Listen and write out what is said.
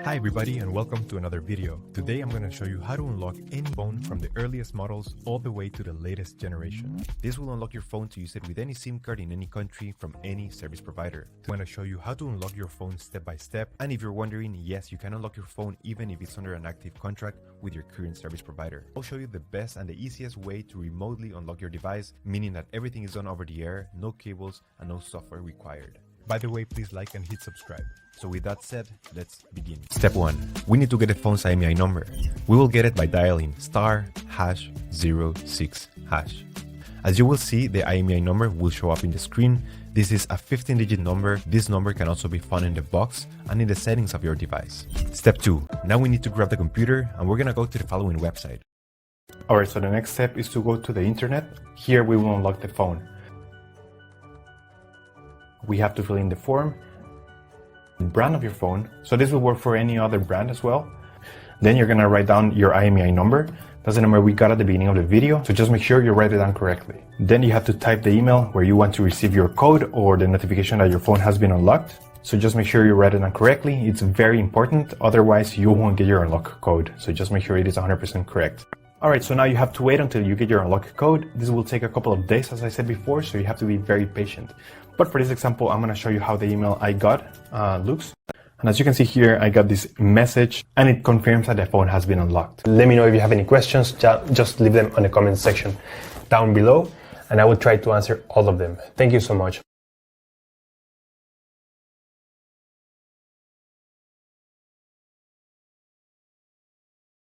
Hi everybody and welcome to another video. Today I'm going to show you how to unlock any phone from the earliest models all the way to the latest generation. This will unlock your phone to use it with any SIM card in any country from any service provider. I'm going to show you how to unlock your phone step by step, and if you're wondering, yes, you can unlock your phone even if it's under an active contract with your current service provider. I'll show you the best and the easiest way to remotely unlock your device, meaning that everything is done over the air, no cables and no software required. By the way, please like and hit subscribe. So with that said, let's begin. Step 1. We need to get the phone's IMEI number. We will get it by dialing *#06#. As you will see, the IMEI number will show up in the screen. This is a 15-digit number. This number can also be found in the box and in the settings of your device. Step 2. Now we need to grab the computer and we're gonna go to the following website. Alright, so the next step is to go to the internet. Here we will unlock the phone. We have to fill in the form, the brand of your phone. So this will work for any other brand as well. Then you're gonna write down your IMEI number. That's the number we got at the beginning of the video. So just make sure you write it down correctly. Then you have to type the email where you want to receive your code or the notification that your phone has been unlocked. So just make sure you write it down correctly. It's very important. Otherwise you won't get your unlock code. So just make sure it is 100% correct. Alright, so now you have to wait until you get your unlock code. This will take a couple of days, as I said before, so you have to be very patient. But for this example, I'm going to show you how the email I got looks. And as you can see here, I got this message and it confirms that the phone has been unlocked. Let me know if you have any questions, just leave them on the comment section down below and I will try to answer all of them. Thank you so much.